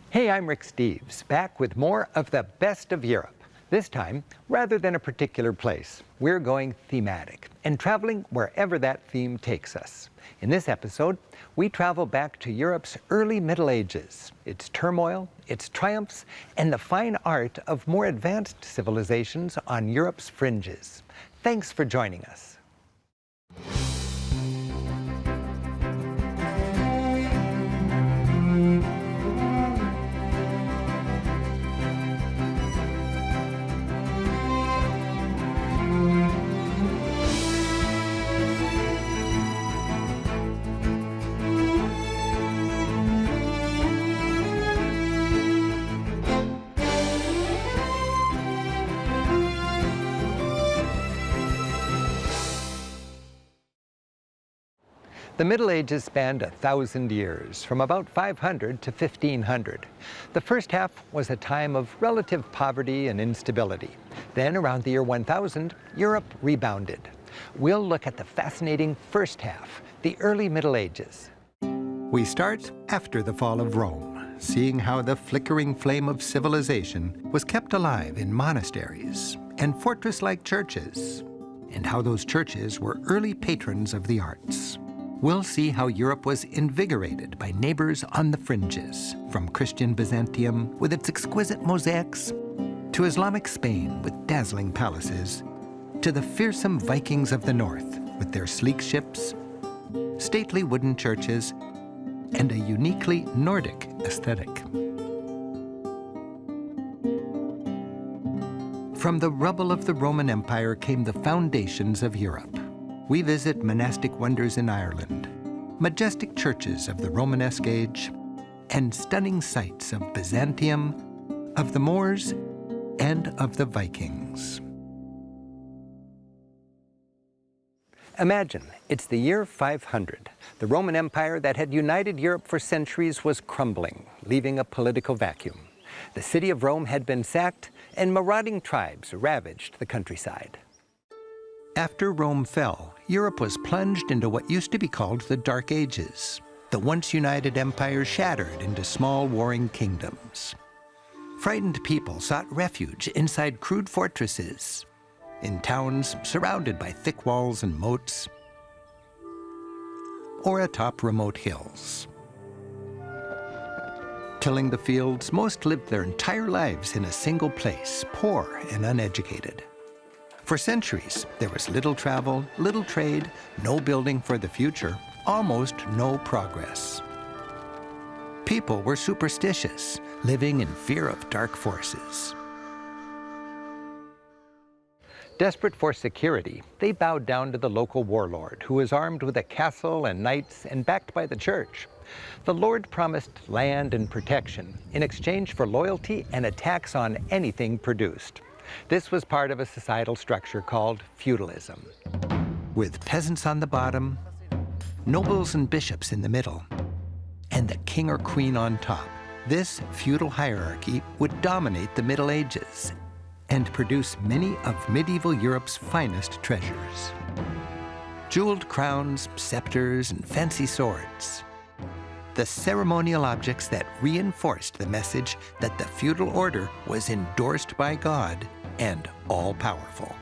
Hey, I'm Rick Steves, back with more of the best of Europe. This time, rather than a particular place, we're going thematic and traveling wherever that theme takes us. In this episode, we travel back to Europe's early Middle Ages, its turmoil, its triumphs, and the fine art of more advanced civilizations on Europe's fringes. Thanks for joining us. The Middle Ages spanned 1,000 years, from about 500 to 1500. The first half was a time of relative poverty and instability. Then, around the year 1000, Europe rebounded. We'll look at the fascinating first half, the early Middle Ages. We start after the fall of Rome, seeing how the flickering flame of civilization was kept alive in monasteries and fortress-like churches, and how those churches were early patrons of the arts. We'll see how Europe was invigorated by neighbors on the fringes, from Christian Byzantium with its exquisite mosaics, to Islamic Spain with dazzling palaces, to the fearsome Vikings of the north with their sleek ships, stately wooden churches, and a uniquely Nordic aesthetic. From the rubble of the Roman Empire came the foundations of Europe. We visit monastic wonders in Ireland, majestic churches of the Romanesque Age, and stunning sights of Byzantium, of the Moors, and of the Vikings. Imagine, it's the year 500. The Roman Empire that had united Europe for centuries was crumbling, leaving a political vacuum. The city of Rome had been sacked, and marauding tribes ravaged the countryside. After Rome fell, Europe was plunged into what used to be called the Dark Ages. The once united empire shattered into small warring kingdoms. Frightened people sought refuge inside crude fortresses, in towns surrounded by thick walls and moats, or atop remote hills. Tilling the fields, most lived their entire lives in a single place, poor and uneducated. For centuries, there was little travel, little trade, no building for the future, almost no progress. People were superstitious, living in fear of dark forces. Desperate for security, they bowed down to the local warlord, who was armed with a castle and knights and backed by the church. The lord promised land and protection in exchange for loyalty and a tax on anything produced. This was part of a societal structure called feudalism, with peasants on the bottom, nobles and bishops in the middle, and the king or queen on top. This feudal hierarchy would dominate the Middle Ages and produce many of medieval Europe's finest treasures. Jeweled crowns, scepters, and fancy swords. The ceremonial objects that reinforced the message that the feudal order was endorsed by God and all-powerful.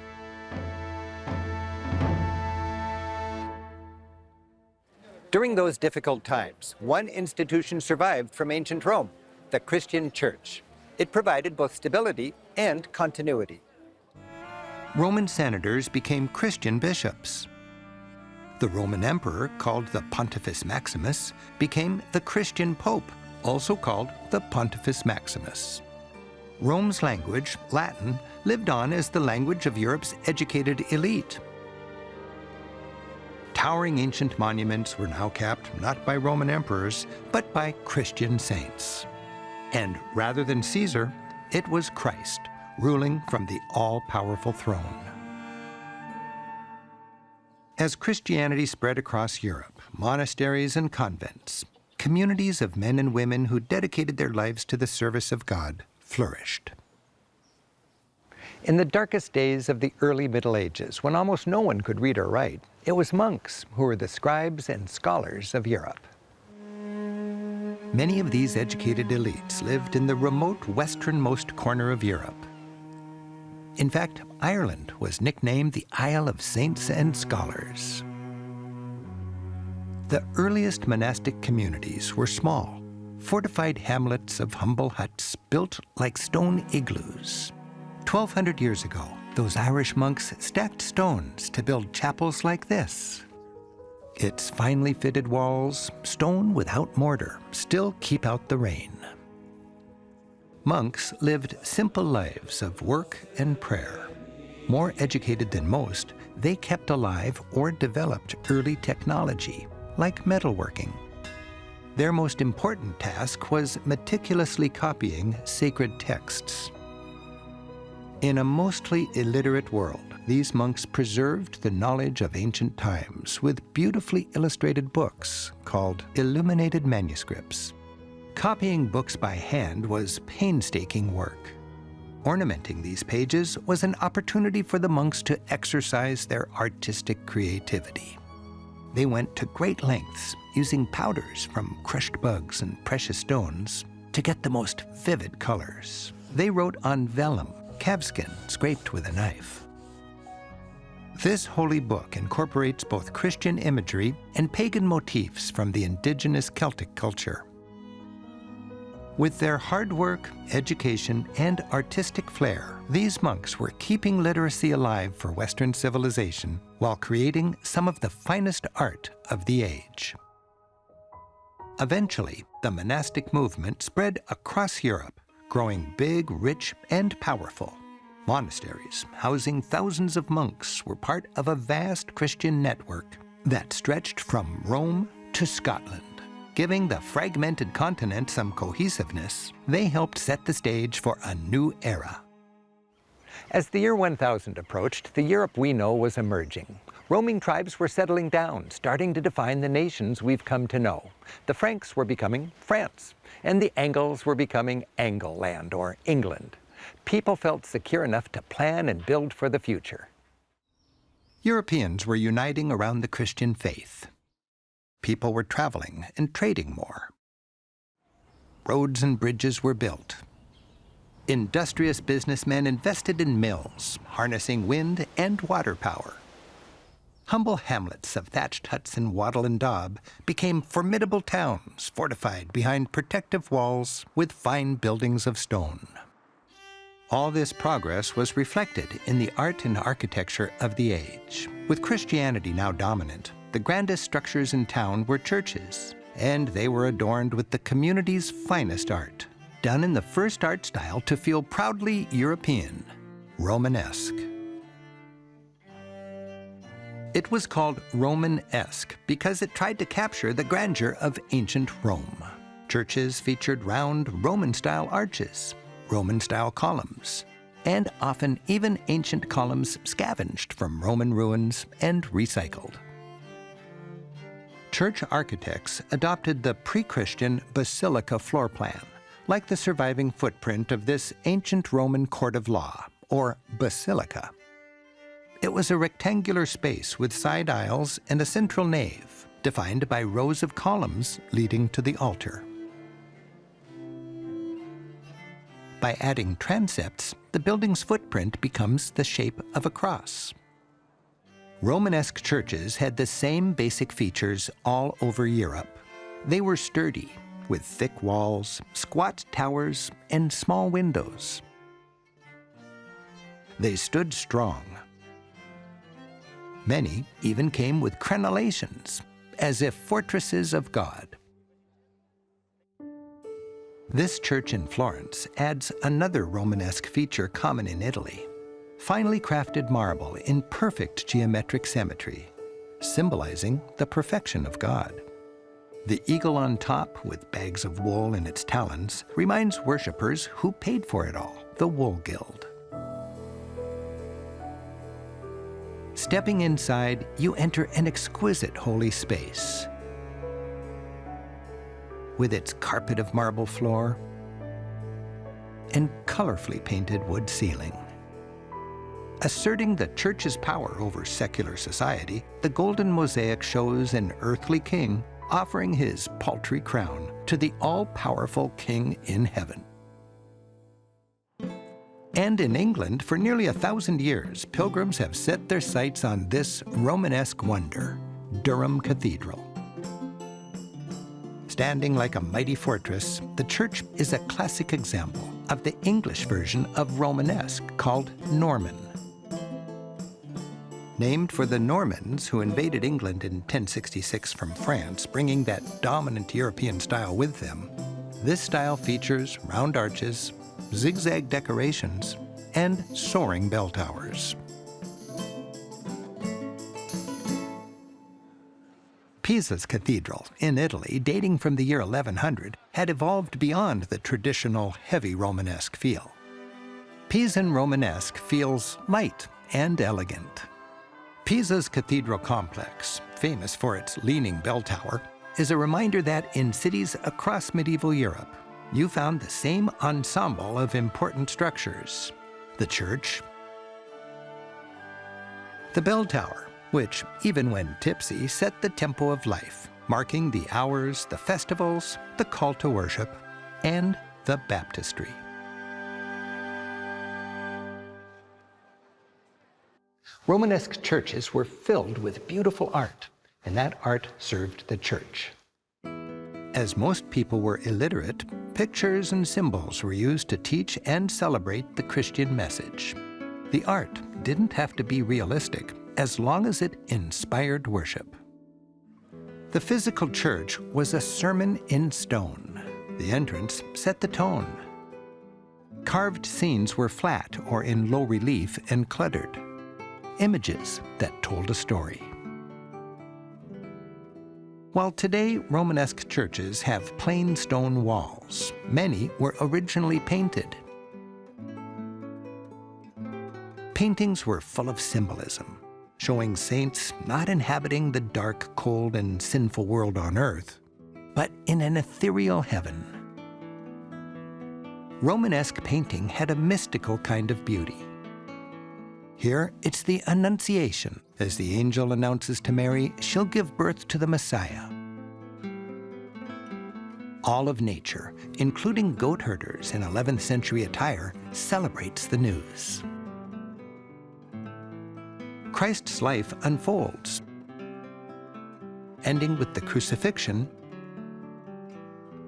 During those difficult times, one institution survived from ancient Rome, the Christian Church. It provided both stability and continuity. Roman senators became Christian bishops. The Roman emperor, called the Pontifex Maximus, became the Christian pope, also called the Pontifex Maximus. Rome's language, Latin, lived on as the language of Europe's educated elite. Towering ancient monuments were now capped not by Roman emperors, but by Christian saints. And rather than Caesar, it was Christ, ruling from the all-powerful throne. As Christianity spread across Europe, monasteries and convents, communities of men and women who dedicated their lives to the service of God, flourished. In the darkest days of the early Middle Ages, when almost no one could read or write, it was monks who were the scribes and scholars of Europe. Many of these educated elites lived in the remote westernmost corner of Europe. In fact, Ireland was nicknamed the Isle of Saints and Scholars. The earliest monastic communities were small, fortified hamlets of humble huts built like stone igloos. 1,200 years ago, those Irish monks stacked stones to build chapels like this. Its finely fitted walls, stone without mortar, still keep out the rain. Monks lived simple lives of work and prayer. More educated than most, they kept alive or developed early technology, like metalworking. Their most important task was meticulously copying sacred texts. In a mostly illiterate world, these monks preserved the knowledge of ancient times with beautifully illustrated books called illuminated manuscripts. Copying books by hand was painstaking work. Ornamenting these pages was an opportunity for the monks to exercise their artistic creativity. They went to great lengths, using powders from crushed bugs and precious stones to get the most vivid colors. They wrote on vellum, calfskin scraped with a knife. This holy book incorporates both Christian imagery and pagan motifs from the indigenous Celtic culture. With their hard work, education, and artistic flair, these monks were keeping literacy alive for Western civilization while creating some of the finest art of the age. Eventually, the monastic movement spread across Europe, growing big, rich, and powerful. Monasteries, housing thousands of monks, were part of a vast Christian network that stretched from Rome to Scotland. Giving the fragmented continent some cohesiveness, they helped set the stage for a new era. As the year 1000 approached, the Europe we know was emerging. Roaming tribes were settling down, starting to define the nations we've come to know. The Franks were becoming France, and the Angles were becoming Angleland, or England. People felt secure enough to plan and build for the future. Europeans were uniting around the Christian faith. People were traveling and trading more. Roads and bridges were built. Industrious businessmen invested in mills, harnessing wind and water power. Humble hamlets of thatched huts in wattle and daub became formidable towns fortified behind protective walls with fine buildings of stone. All this progress was reflected in the art and architecture of the age. With Christianity now dominant, the grandest structures in town were churches, and they were adorned with the community's finest art, done in the first art style to feel proudly European, Romanesque. It was called Romanesque because it tried to capture the grandeur of ancient Rome. Churches featured round Roman-style arches, Roman-style columns, and often even ancient columns scavenged from Roman ruins and recycled. Church architects adopted the pre-Christian basilica floor plan, like the surviving footprint of this ancient Roman court of law, or basilica. It was a rectangular space with side aisles and a central nave, defined by rows of columns leading to the altar. By adding transepts, the building's footprint becomes the shape of a cross. Romanesque churches had the same basic features all over Europe. They were sturdy, with thick walls, squat towers, and small windows. They stood strong. Many even came with crenellations, as if fortresses of God. This church in Florence adds another Romanesque feature common in Italy: finely crafted marble in perfect geometric symmetry, symbolizing the perfection of God. The eagle on top, with bags of wool in its talons, reminds worshippers who paid for it all, the Wool Guild. Stepping inside, you enter an exquisite holy space. With its carpet of marble floor and colorfully painted wood ceiling. Asserting the church's power over secular society, the golden mosaic shows an earthly king offering his paltry crown to the all-powerful King in heaven. And in England, for nearly 1,000 years, pilgrims have set their sights on this Romanesque wonder, Durham Cathedral. Standing like a mighty fortress, the church is a classic example of the English version of Romanesque called Norman. Named for the Normans who invaded England in 1066 from France, bringing that dominant European style with them, this style features round arches, zigzag decorations, and soaring bell towers. Pisa's cathedral in Italy, dating from the year 1100, had evolved beyond the traditional heavy Romanesque feel. Pisan Romanesque feels light and elegant. Pisa's cathedral complex, famous for its leaning bell tower, is a reminder that in cities across medieval Europe, you found the same ensemble of important structures: the church, the bell tower, which, even when tipsy, set the tempo of life, marking the hours, the festivals, the call to worship, and the baptistry. Romanesque churches were filled with beautiful art, and that art served the church. As most people were illiterate, pictures and symbols were used to teach and celebrate the Christian message. The art didn't have to be realistic, as long as it inspired worship. The physical church was a sermon in stone. The entrance set the tone. Carved scenes were flat or in low relief and cluttered. Images that told a story. While today Romanesque churches have plain stone walls, many were originally painted. Paintings were full of symbolism, showing saints not inhabiting the dark, cold, and sinful world on earth, but in an ethereal heaven. Romanesque painting had a mystical kind of beauty. Here, it's the Annunciation, as the angel announces to Mary she'll give birth to the Messiah. All of nature, including goat herders in 11th century attire, celebrates the news. Christ's life unfolds, ending with the crucifixion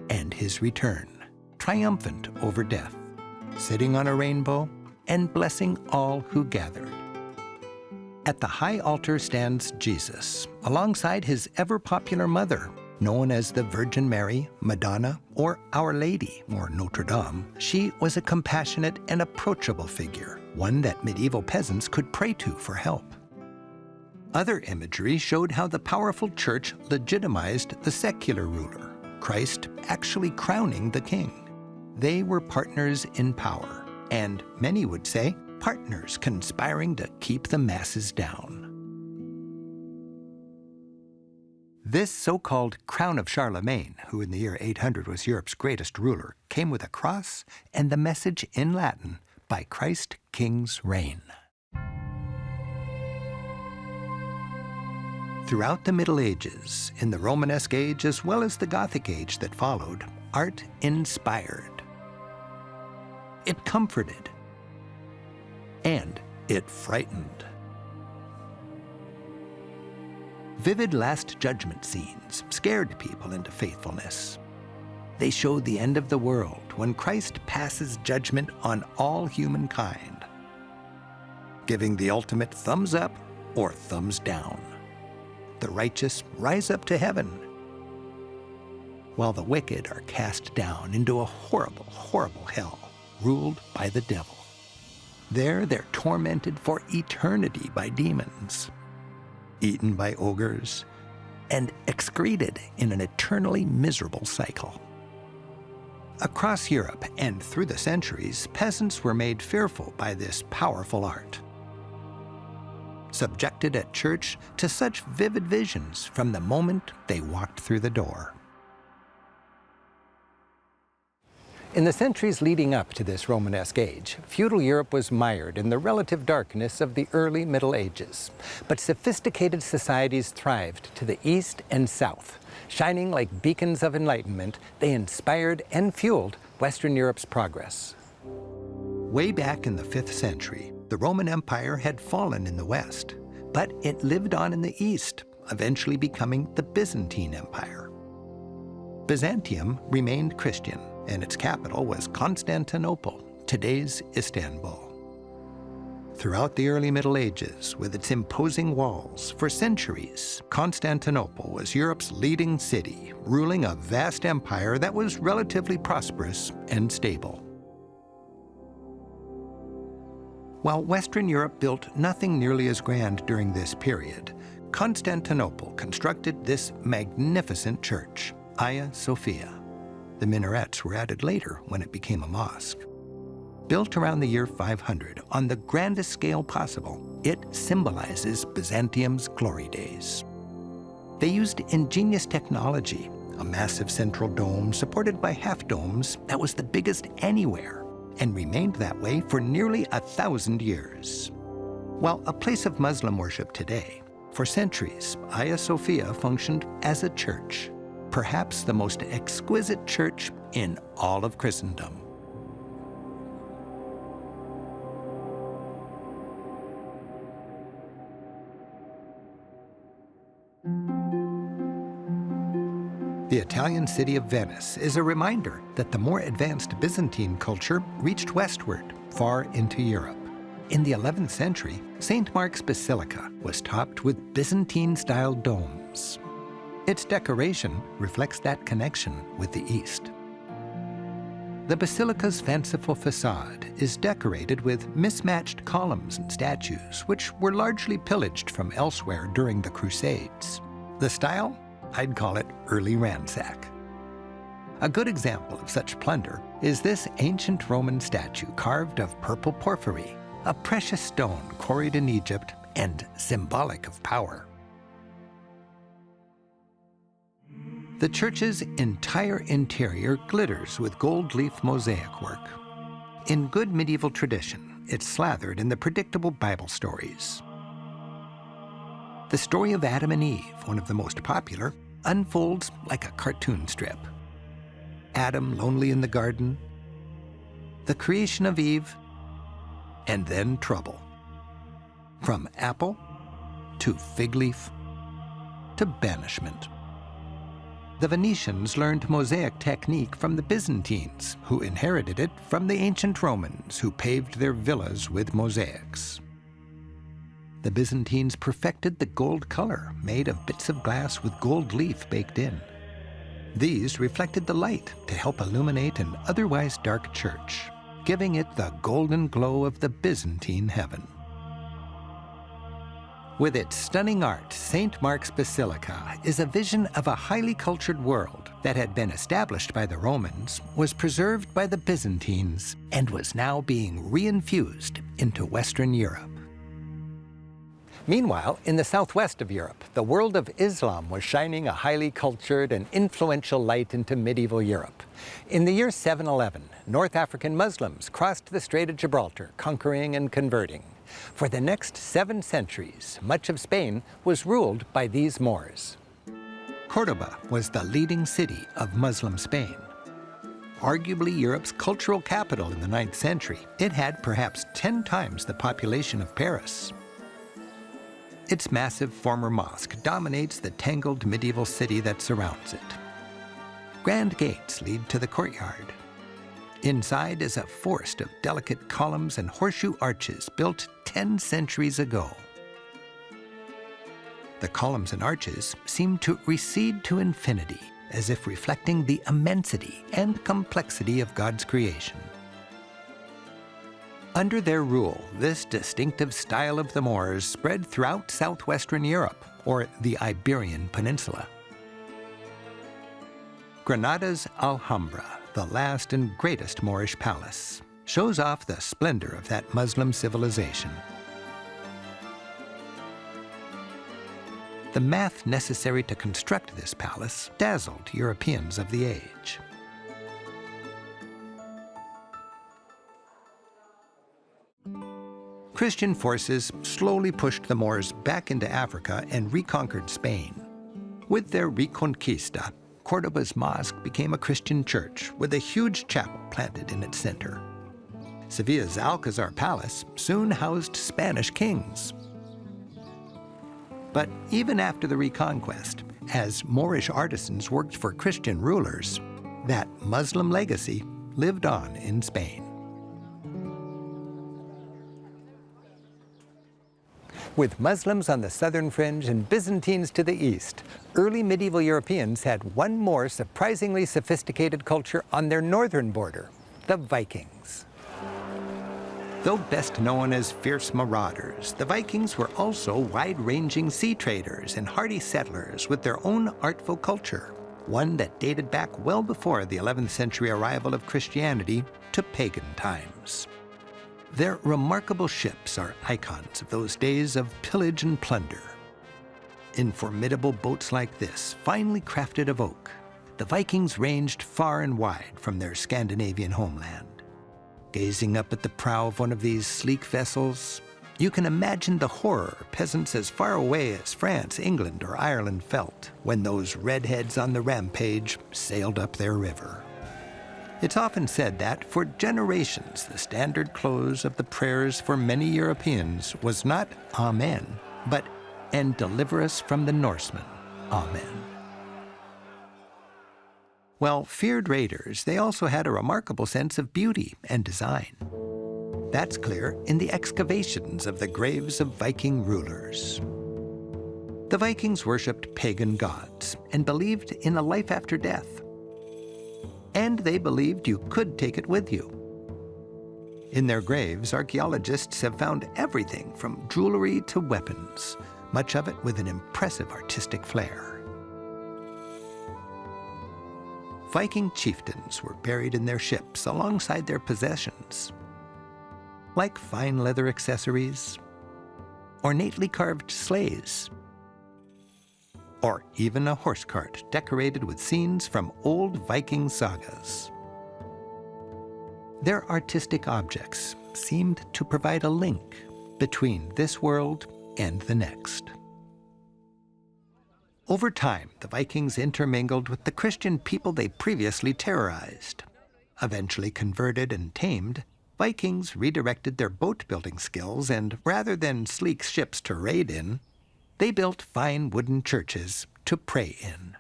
and his return, triumphant over death, sitting on a rainbow and blessing all who gathered. At the high altar stands Jesus, alongside his ever-popular mother, known as the Virgin Mary, Madonna, or Our Lady, or Notre Dame. She was a compassionate and approachable figure, one that medieval peasants could pray to for help. Other imagery showed how the powerful church legitimized the secular ruler, Christ actually crowning the king. They were partners in power, and many would say, partners conspiring to keep the masses down. This so-called Crown of Charlemagne, who in the year 800 was Europe's greatest ruler, came with a cross and the message in Latin, "By Christ King's reign." Throughout the Middle Ages, in the Romanesque Age as well as the Gothic Age that followed, art inspired. It comforted, and it frightened. Vivid Last Judgment scenes scared people into faithfulness. They showed the end of the world when Christ passes judgment on all humankind, giving the ultimate thumbs up or thumbs down. The righteous rise up to heaven, while the wicked are cast down into a horrible, horrible hell, ruled by the devil. There, they're tormented for eternity by demons, eaten by ogres, and excreted in an eternally miserable cycle. Across Europe and through the centuries, peasants were made fearful by this powerful art, subjected at church to such vivid visions from the moment they walked through the door. In the centuries leading up to this Romanesque age, feudal Europe was mired in the relative darkness of the early Middle Ages. But sophisticated societies thrived to the east and south, Shining like beacons of enlightenment, they inspired and fueled Western Europe's progress. Way back in the 5th century, the Roman Empire had fallen in the West, but it lived on in the East, eventually becoming the Byzantine Empire. Byzantium remained Christian, and its capital was Constantinople, today's Istanbul. Throughout the early Middle Ages, with its imposing walls, for centuries, Constantinople was Europe's leading city, ruling a vast empire that was relatively prosperous and stable. While Western Europe built nothing nearly as grand during this period, Constantinople constructed this magnificent church, Hagia Sophia. The minarets were added later when it became a mosque. Built around the year 500 on the grandest scale possible, it symbolizes Byzantium's glory days. They used ingenious technology, a massive central dome supported by half-domes that was the biggest anywhere, and remained that way for nearly 1,000 years. While a place of Muslim worship today, for centuries, Hagia Sophia functioned as a church, perhaps the most exquisite church in all of Christendom. The Italian city of Venice is a reminder that the more advanced Byzantine culture reached westward, far into Europe. In the 11th century, St. Mark's Basilica was topped with Byzantine-style domes. Its decoration reflects that connection with the East. The basilica's fanciful facade is decorated with mismatched columns and statues, which were largely pillaged from elsewhere during the Crusades. The style? I'd call it early ransack. A good example of such plunder is this ancient Roman statue carved of purple porphyry, a precious stone quarried in Egypt and symbolic of power. The church's entire interior glitters with gold leaf mosaic work. In good medieval tradition, it's slathered in the predictable Bible stories. The story of Adam and Eve, one of the most popular, unfolds like a cartoon strip. Adam lonely in the garden, the creation of Eve, and then trouble. From apple to fig leaf to banishment. The Venetians learned mosaic technique from the Byzantines, who inherited it from the ancient Romans, who paved their villas with mosaics. The Byzantines perfected the gold color, made of bits of glass with gold leaf baked in. These reflected the light to help illuminate an otherwise dark church, giving it the golden glow of the Byzantine heaven. With its stunning art, St. Mark's Basilica is a vision of a highly cultured world that had been established by the Romans, was preserved by the Byzantines, and was now being reinfused into Western Europe. Meanwhile, in the southwest of Europe, the world of Islam was shining a highly cultured and influential light into medieval Europe. In the year 711, North African Muslims crossed the Strait of Gibraltar, conquering and converting. For the next 7 centuries, much of Spain was ruled by these Moors. Córdoba was the leading city of Muslim Spain. Arguably Europe's cultural capital in the 9th century, it had perhaps 10 times the population of Paris. Its massive former mosque dominates the tangled medieval city that surrounds it. Grand gates lead to the courtyard. Inside is a forest of delicate columns and horseshoe arches built 10 centuries ago. The columns and arches seem to recede to infinity, as if reflecting the immensity and complexity of God's creation. Under their rule, this distinctive style of the Moors spread throughout southwestern Europe, or the Iberian Peninsula. Granada's Alhambra, the last and greatest Moorish palace, shows off the splendor of that Muslim civilization. The math necessary to construct this palace dazzled Europeans of the age. Christian forces slowly pushed the Moors back into Africa and reconquered Spain. With their Reconquista, Cordoba's mosque became a Christian church with a huge chapel planted in its center. Sevilla's Alcazar Palace soon housed Spanish kings. But even after the Reconquest, as Moorish artisans worked for Christian rulers, that Muslim legacy lived on in Spain. With Muslims on the southern fringe and Byzantines to the east, early medieval Europeans had one more surprisingly sophisticated culture on their northern border, the Vikings. Though best known as fierce marauders, the Vikings were also wide-ranging sea traders and hardy settlers with their own artful culture, one that dated back well before the 11th century arrival of Christianity to pagan times. Their remarkable ships are icons of those days of pillage and plunder. In formidable boats like this, finely crafted of oak, the Vikings ranged far and wide from their Scandinavian homeland. Gazing up at the prow of one of these sleek vessels, you can imagine the horror peasants as far away as France, England, or Ireland felt when those redheads on the rampage sailed up their river. It's often said that, for generations, the standard close of the prayers for many Europeans was not Amen, but "And deliver us from the Norsemen, Amen." While feared raiders, they also had a remarkable sense of beauty and design. That's clear in the excavations of the graves of Viking rulers. The Vikings worshipped pagan gods and believed in a life after death. And they believed you could take it with you. In their graves, archaeologists have found everything from jewelry to weapons, much of it with an impressive artistic flair. Viking chieftains were buried in their ships alongside their possessions, like fine leather accessories, ornately carved sleighs, or even a horse cart decorated with scenes from old Viking sagas. Their artistic objects seemed to provide a link between this world and the next. Over time, the Vikings intermingled with the Christian people they previously terrorized. Eventually converted and tamed, Vikings redirected their boat-building skills, and rather than sleek ships to raid in, they built fine wooden churches to pray in.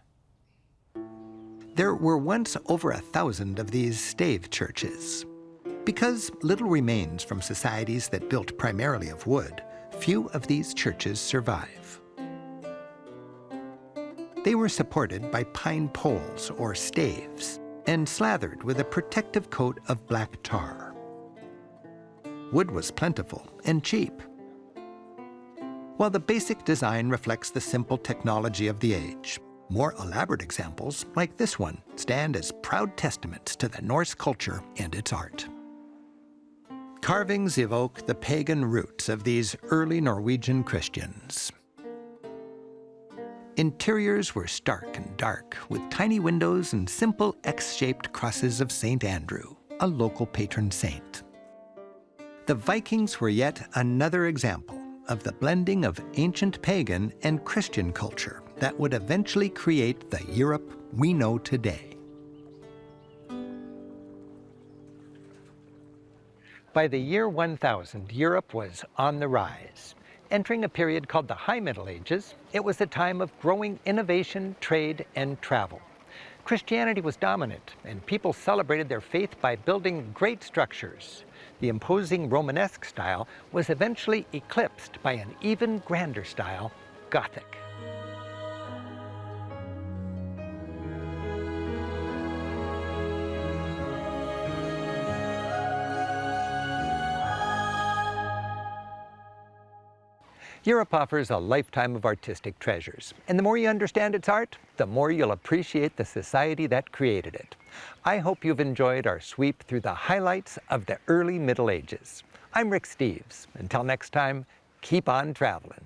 There were once over 1,000 of these stave churches. Because little remains from societies that built primarily of wood, few of these churches survive. They were supported by pine poles or staves and slathered with a protective coat of black tar. Wood was plentiful and cheap. While the basic design reflects the simple technology of the age, more elaborate examples, like this one, stand as proud testaments to the Norse culture and its art. Carvings evoke the pagan roots of these early Norwegian Christians. Interiors were stark and dark, with tiny windows and simple X-shaped crosses of St. Andrew, a local patron saint. The Vikings were yet another example of the blending of ancient pagan and Christian culture that would eventually create the Europe we know today. By the year 1000, Europe was on the rise. Entering a period called the High Middle Ages, it was a time of growing innovation, trade, and travel. Christianity was dominant, and people celebrated their faith by building great structures. The imposing Romanesque style was eventually eclipsed by an even grander style, Gothic. Europe offers a lifetime of artistic treasures, and the more you understand its art, the more you'll appreciate the society that created it. I hope you've enjoyed our sweep through the highlights of the early Middle Ages. I'm Rick Steves. Until next time, keep on traveling.